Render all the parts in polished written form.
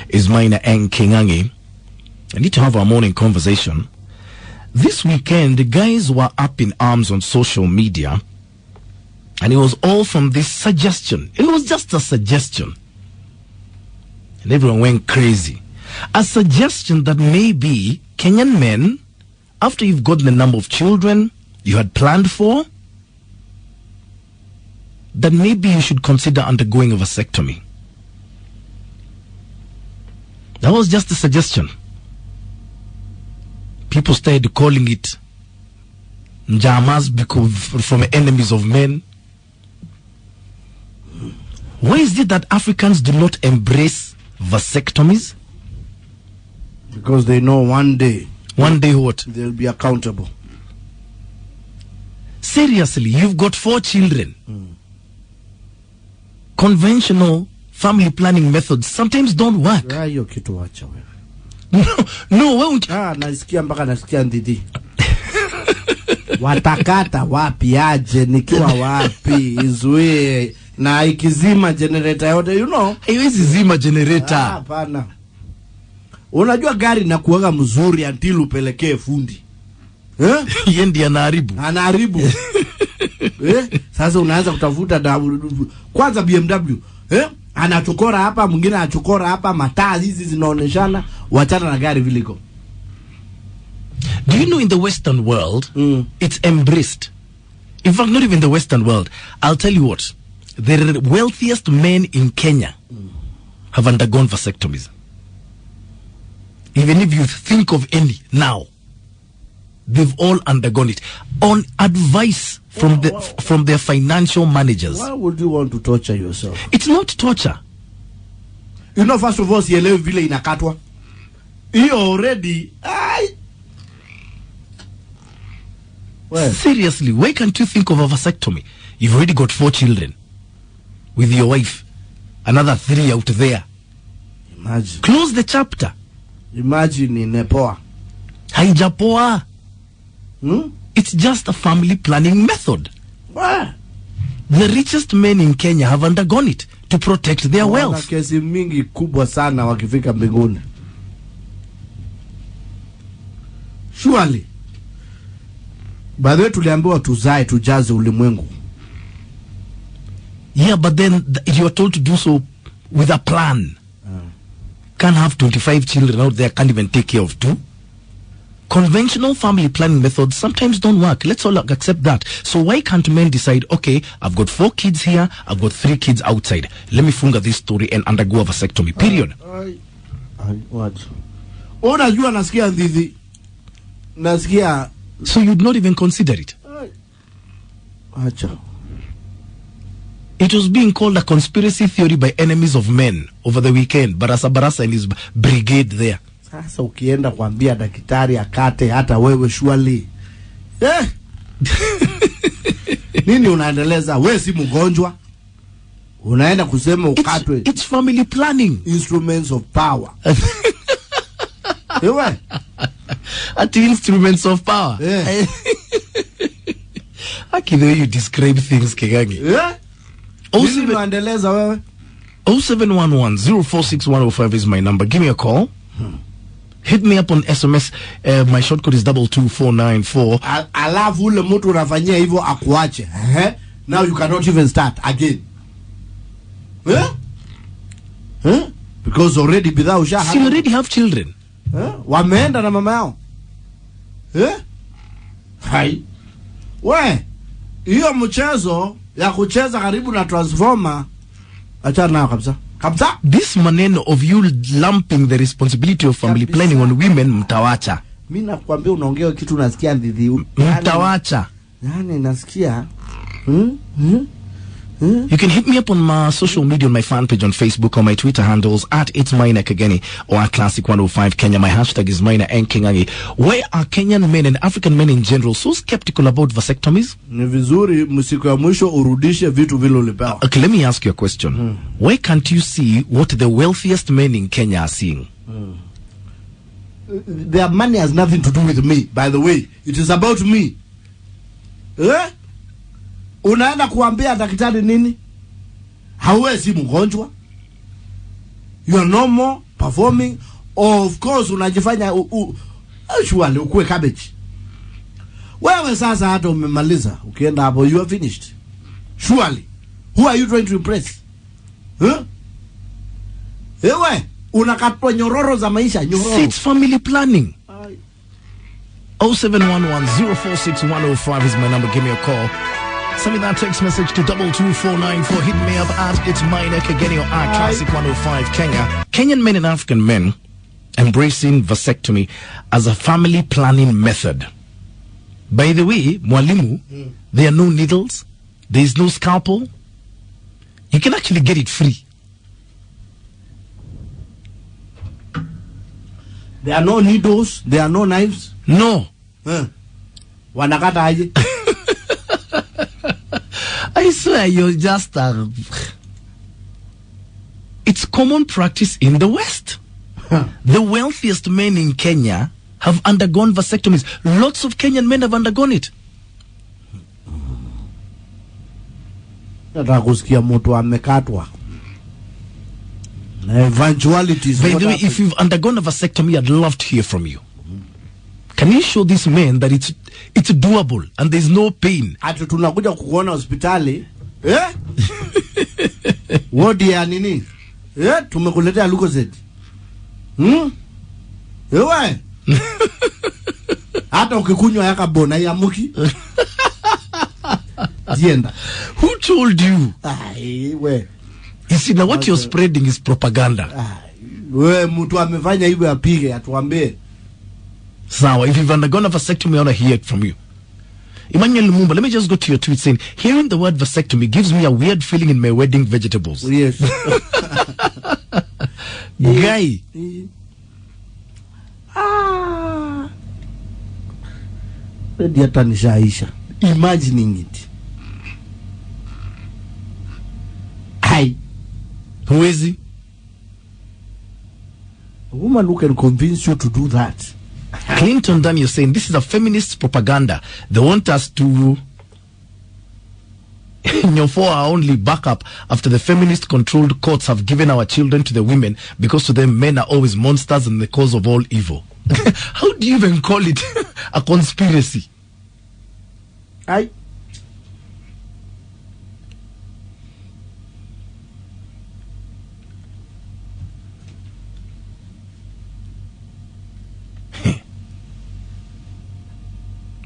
is Maina and Kingangi. I need to have our morning conversation. This weekend, the guys were up in arms on social media, and it was all from this suggestion. It was just a suggestion. And everyone went crazy. A suggestion that maybe Kenyan men, after you've gotten the number of children you had planned for, that maybe you should consider undergoing a vasectomy. That was just a suggestion. People started calling it njamas because from enemies of men. Why is it that Africans do not embrace vasectomies? Because they know one day. One day what? They'll be accountable. Seriously, you've got 4 children. Conventional family planning methods sometimes don't work. Hiyo kitu wacha wewe. No, won't. Nasikia mpaka nasikia ndidi. Watakata wapi aje nikiwa wapi izue na ikizima generator yote, you know. Haiwezi zima generator. Hapana. Unajua gari na kuwaga mzuri until upelekee fundi. Yeye ndiye anaharibu. Anaharibu. Sasa unaanza kutafuta kwanza BMW. Anachokora hapa, mwingine anachokora hapa, mataa hizi zinaoneshana, wachana na gari viliko. Do you know in the Western world, it's embraced? In fact, not even the Western world. I'll tell you what. The wealthiest men in Kenya have undergone vasectomies. Even if you think of any now, they've all undergone it on advice from from their financial managers. Why would you want to torture yourself? It's not torture. You know, first of all, sielewi vile inakatwa. You already. Well, seriously, why can't you think of a vasectomy? You've already got 4 children with your wife, another 3 out there. Imagine. Close the chapter. Imagine in Nepal. Haijapoa. It's just a family planning method. What? The richest men in Kenya have undergone it to protect their wealth. Kesi mingi kubwa sana wakifika mbinguni. Surely. By the way, tuliambiwa tuzae tujaze ulimwengu. Yeah, but then you are told to do so with a plan. Can't have 25 children out there, can't even take care of 2. Conventional family planning methods sometimes don't work. Let's all accept that. So why can't men decide, okay, I've got 4 kids here, I've got 3 kids outside. Let me funga this story and undergo a vasectomy. Period. What? Unajua nasikia ndidi. Nasikia. So you'd not even consider it? Acha. It was being called a conspiracy theory by enemies of men over the weekend. Barasa and his brigade there. Sasa ukienda kuambia daktari akate hata wewe surely. Nini unaendeleza? Wewe si mgonjwa. Unaenda kusema ukatwe. It's family planning. Instruments of power. Ewe. At instruments of power. Yeah. The way you describe things, Kigangi. Yeah. Also, 0711-046105 is my number. Give me a call. Hit me up on SMS. My short code is 22494. Alafu ule mtu unafanyia hivyo akuache. Now you cannot even start again. Because already bidhaa ushaha. You already have children. Wameenda na mama yao. Hai. We, hiyo mchezo ya kucheza karibu na transformer achana nayo kabisa. Kabisa. This maneno of you lumping the responsibility of family planning on women, mtawacha. Mimi nakwambia unaongea kitu nasikia ndidhi. Mtawacha. Yani nasikia. You can hit me up on my social media, on my fan page on Facebook, or my Twitter handles at It's Maina Kageni or at Classic 105 Kenya. My hashtag is Maina and Kingangi. Why are Kenyan men and African men in general so skeptical about vasectomies? Ni vizuri msiku ya mwisho urudishe vitu vile ulipewa. Okay, let me ask you a question. Why can't you see what the wealthiest men in Kenya are seeing? Their money has nothing to do with me, by the way. It is about me. Unaenda kuambia daktari nini? Hauwezi mgonjwa. You are normal. performing, or of course unajifanya surely ukue cabbage. Wewe sasa hata umemaliza, ukienda hapo you are finished. Surely. Who are you trying to impress? Ewe, unakatwa nyororo za maisha, nyororo. It's family planning. 0711-046-105 is my number. Give me a call. Send me that text message to 22494. Hit me up at It's My Neck again. Your Classic 105 Kenya. Kenyan men and African men embracing vasectomy as a family planning method. By the way, Mwalimu, there are no needles. There is no scalpel. You can actually get it free. There are no needles. There are no knives. No. Wanakata aje? I swear you're just it's common practice in the West. The wealthiest men in Kenya have undergone vasectomies. Lots of Kenyan men have undergone it. Nataka kusikia mtu amekatwa. Eventualities. By the way, if you've undergone a vasectomy, I'd love to hear from you. Can you show this man that it's doable and there's no pain? Ati tunakuja kukuona hospitali. Wodi ya nini? Tumekuletea Lucozade. Ewe. Hata ukikunywa yaka bona ya muki. Jienda. Who told you? We. You see, now what you're spreading is propaganda. We, mtu amefanya hivyo apige, atuambie. So, if you've undergone a vasectomy, I want to hear it from you. Emmanuel Lumumba, let me just go to your tweet saying, hearing the word vasectomy gives me a weird feeling in my wedding vegetables. Yes. Guy. Imagining it. Who is he? A woman who can convince you to do that. Clinton Daniel saying this is a feminist propaganda. They want us to for our only backup after the feminist controlled courts have given our children to the women because to them men are always monsters and the cause of all evil. How do you even call it a conspiracy?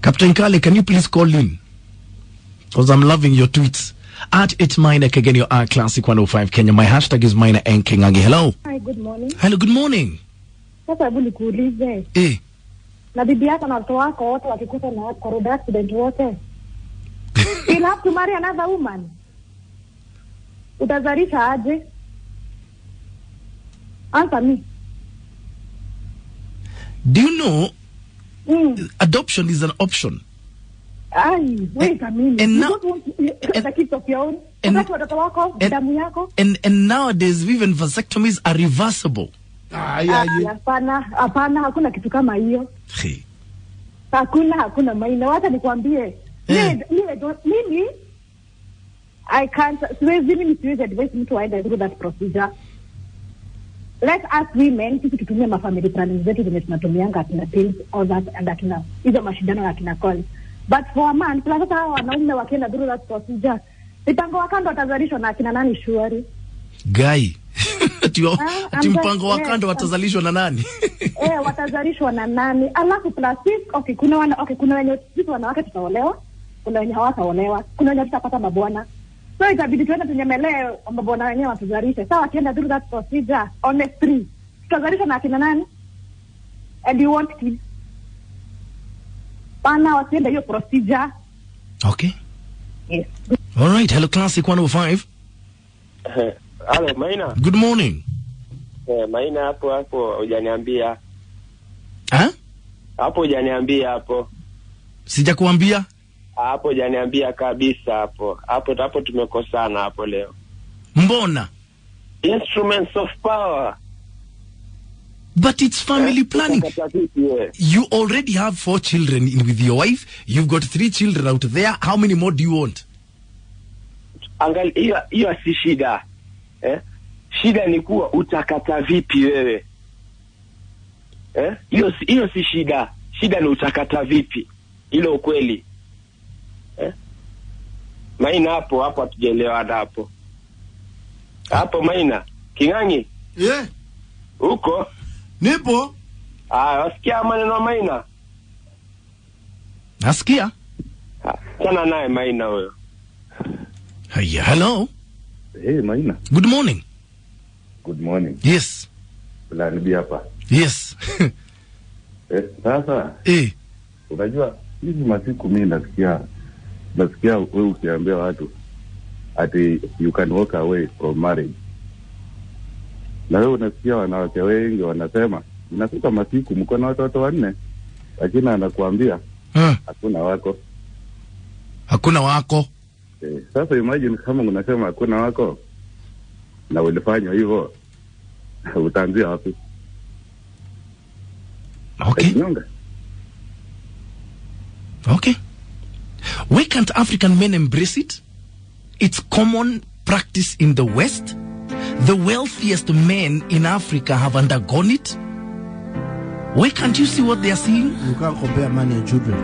Captain Kale, can you please call in? Because I'm loving your tweets. At It's Mine again, your Classic 105 Kenya. My hashtag is Mine and Kingangi. Hello. Hi, good morning. Hello, good morning. Sasa hebu nikuulize. Na bibi yako na watoto wako wote wakikuta na road accident wote. You'll have to marry another woman. Utazalisha aje? Answer me. Do you know adoption is an option? Wait a minute. And now, the kids of your own. And nowadays, even vasectomies are reversible. Hapana, hakuna kitu kama hiyo. Hakuna maina. Wacha nikwambie. Mimi I can't. Siwezi advise mtu aende through that procedure. Let us women sisi tutumie mafamily planning zetu zenye tunatumianga akina pills all that and akina hizo mashindano akina call. But for a man, plus hata wanaume wakienda through that procedure, mpango wa kando watazalishwa na akina nani shuari? Guy. Ati mpango wa kando watazalishwa na nani? Watazalishwa na nani? Alafu plus kuna wenye sisi wanawake tutaolewa, kuna wenye hawataolewa, kuna wenye tutapata mabwana. So itabidi tuende tunyemelee mabwana wenyewe watuzalishe. Sawa, akienda through that procedure honestly, tutazalishwa na akina nani? And you want kids? Pana wasiende hiyo procedure. Okay. Yes. All right. Hello, Classic 105. Hello, Maina. Good morning. Maina, hapo hujaniambia. Hapo hujaniambia hapo. Sijakuambia? Hapo hujaniambia kabisa hapo. Hapo tumekosana hapo leo. Mbona? Instruments of power. But it's family planning. You already have 4 children with your wife. You've got 3 children out there. How many more do you want? Angali hiyo si shida. Shida ni kuwa utakata vipi wewe? Hiyo si shida. Shida ni utakata vipi. Hilo ukweli. Maina hapo hatujaelewana hapo. Hapo Maina, Kingangi? Yeah. Uko? Nipo. Wasikia maneno Maina? Nasikia. Sana naye Maina huyo. Hiya, hello. Hey Maina. Good morning. Good morning. Yes. Nibi hapa. Yes. Sasa. Unajua hizi masiku mimi nasikia wewe ukiambia watu ati you can walk away from marriage. Na wewe unasikia wanawake wengi wanasema inafika masiku mko na watoto 4 lakini anakuambia hakuna wako. Hakuna wako. Sasa imagine kama unasema hakuna wako na ulifanya hivyo, utaanzia wapi? Okay. Why can't African men embrace it? It's common practice in the West. The wealthiest men in Africa have undergone it. Why can't you see what they are seeing? You can't compare money and children.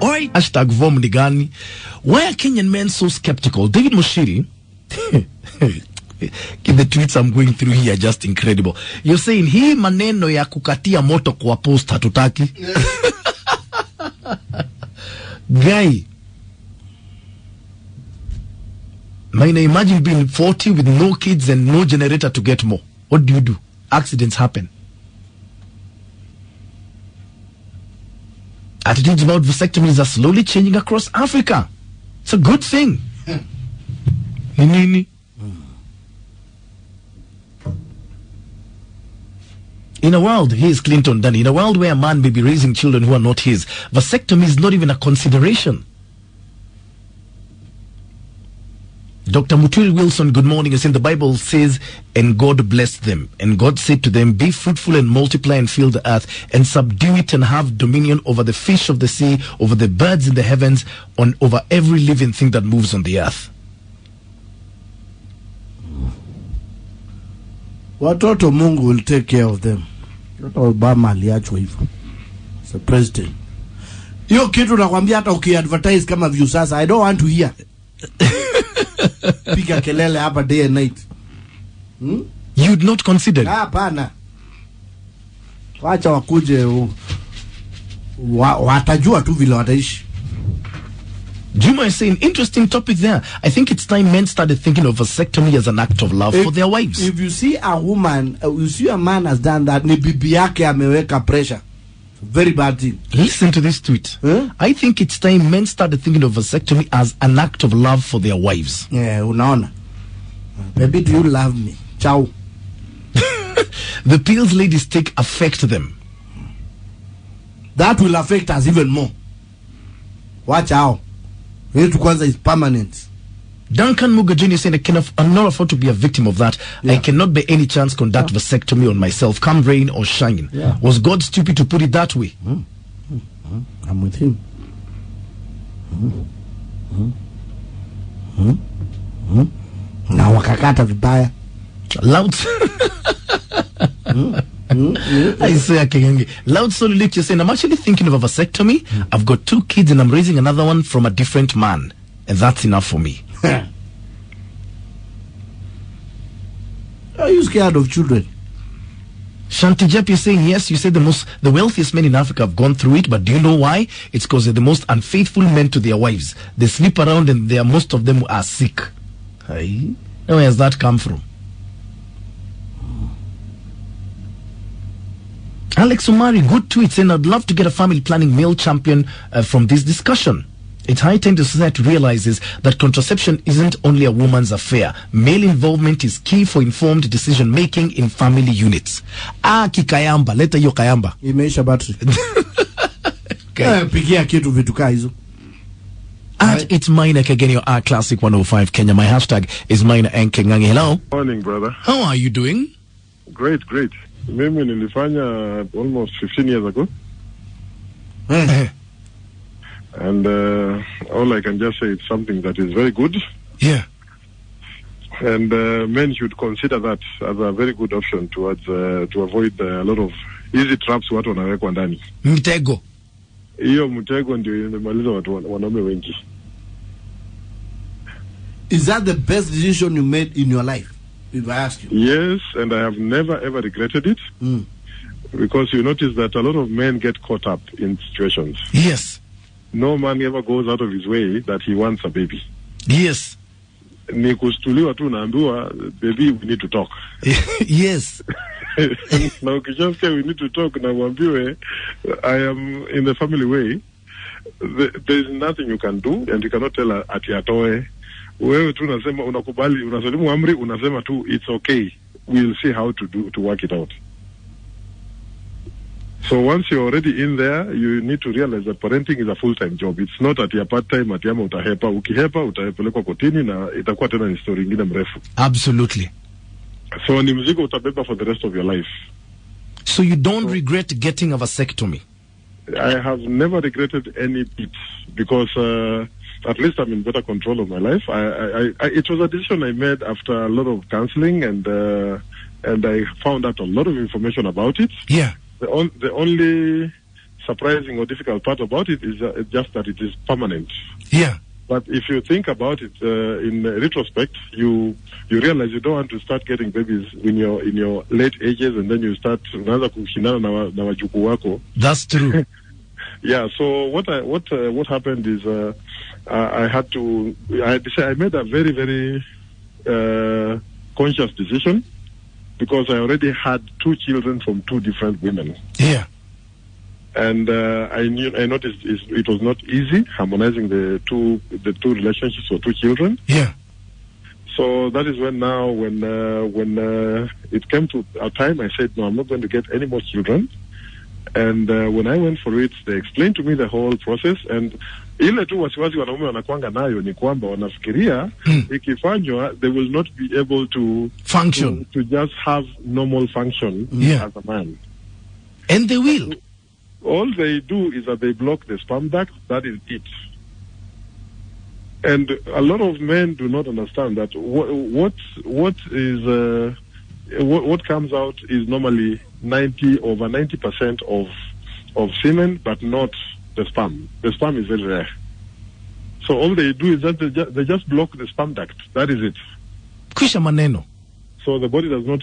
Alright, hashtag Vom Nigani. Why are Kenyan men so skeptical? David Moshiri. The tweets I'm going through here are just incredible. You're saying hii maneno ya kukatia moto kwa post hatutaki. Guy, Maina, imagine being 40 with no kids and no generator to get more. What do? Accidents happen. Attitudes about vasectomies are slowly changing across Africa. It's a good thing. Nini? In a world, here's Clinton Dunn, in a world where a man may be raising children who are not his, vasectomy is not even a consideration. Dr. Muturi Wilson, good morning. Is in the Bible says, and God blessed them. And God said to them, be fruitful and multiply and fill the earth and subdue it and have dominion over the fish of the sea, over the birds in the heavens, over every living thing that moves on the earth. Watoto Mungu will take care of them. Obama aliachwa hivyo. It's a president. Hiyo kitu nakwambia hata ukiadvertise kama view sasa, I don't want to hear. Piga kelele hapa day and night. You'd not consider? Hapana. Wacha wakuje watajua tu vile wataishi. Juma is saying, interesting topic there. I think it's time men started thinking of vasectomy as an act of love for their wives. If you see a woman, you see a man has done that, ni bibi yake ameweka pressure. Very bad thing. Listen to this tweet. I think it's time men started thinking of vasectomy as an act of love for their wives. Yeah, unaona. Baby, do you love me? Ciao. The pills ladies take affect them. That will affect us even more. Watch out. It kwanza is permanent. Duncan Mugajini saying, I'm not afford to be a victim of that. Yeah. I cannot by any chance conduct vasectomy on myself, come rain or shine. Yeah. Was God stupid to put it that way? I'm with him. Na wakakata vibaya. Loud. I say Kenyangi. Loud Solilik, you're saying, I'm actually thinking of a vasectomy. I've got 2 kids and I'm raising another one from a different man. And that's enough for me. Are you scared of children? Shanti Jep, you're saying, yes, you said the wealthiest men in Africa have gone through it, but do you know why? It's because they're the most unfaithful men to their wives. They sleep around and most of them are sick. Hey, where has that come from? Alex Umari, good tweet, saying, I'd love to get a family planning male champion from this discussion. It's high time the society realizes that contraception isn't only a woman's affair. Male involvement is key for informed decision-making in family units. Kikayamba, leta hiyo kayamba. Imeisha battery. Pigia kitu vitu kaa hizo. At It's Minor Kegenio R Classic 105 Kenya. My hashtag is Minor and Kengangi. Hello. Morning, brother. How are you doing? Great. Mimi nilifanya almost 15 years ago. And all I can just say, it's something that is very good. Yeah. And men should consider that as a very good option towards to avoid a lot of easy traps watu wanawekwa ndani. Mtego. Hiyo mtego ndio inamaliza watu wanaume wengi. Is that the best decision you made in your life, if I ask you? Yes, and I have never ever regretted it. Because you notice that a lot of men get caught up in situations. Yes. No man ever goes out of his way that he wants a baby. Yes. Ni kustuliwa tu naambiwa, baby, we need to talk. Yes. Now ukishasikia we need to talk na mwambiwe, I am in the family way, there is nothing you can do, and you cannot tell ati atoe. Wewe tu unasema, unakubali, unasalimu amri, unasema tu, it's okay, we'll see how to work it out. So once you're already in there, you need to realize that parenting is a full-time job. It's not at your part-time, at yama utahepa. Ukihepa, utapelekwa kotini na itakuwa tena ni story ingine mrefu. Absolutely. So ni mzigo utabeba for the rest of your life. So you don't regret getting a vasectomy? I have never regretted any bit because at least I'm in better control of my life. It was a decision I made after a lot of counseling, and I found out a lot of information about it. Yeah. The only surprising or difficult part about it is just that it is permanent. Yeah. But if you think about it in retrospect, you realize you don't want to start getting babies in your late ages, and then you start unaanza kushindana na wajukuu wako. That's true. Yeah. So what happened is I made a very, very conscious decision, because I already had 2 children from 2 different women. Yeah. And I noticed it was not easy harmonizing the two relationships for 2 children. Yeah. So that is when it came to a time, I said, no, I'm not going to get any more children. And when I went for it, they explained to me the whole process, and ile tu wasiwasi wanaume wanakuanga nayo ni kwamba wanafikiria ikifanywa they will not be able to function, to just have normal function as a man. And they will. All they do is that they block the sperm duct. That is it. And a lot of men do not understand that what comes out is normally over 90% of semen, but not the sperm. The sperm is very rare. So all they do is that they just block the sperm duct. That is it. Kisha maneno. So the body does not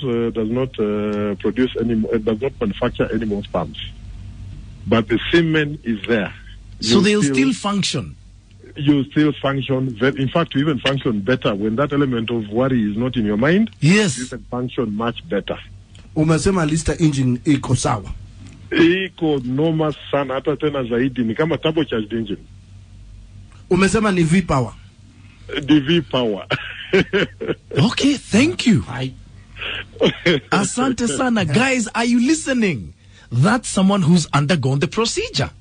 produce does not manufacture any more sperms. But the semen is there. So they'll still function. You still function. In fact, you even function better when that element of worry is not in your mind. Yes. You can function much better. Umesema Lister engine iko sawa. Iko noma sana, hata tena zaidi, ni kama turbocharged engine. Umesema ni V-power. The V-power. Okay, thank you. Asante sana. Guys, are you listening? That's someone who's undergone the procedure.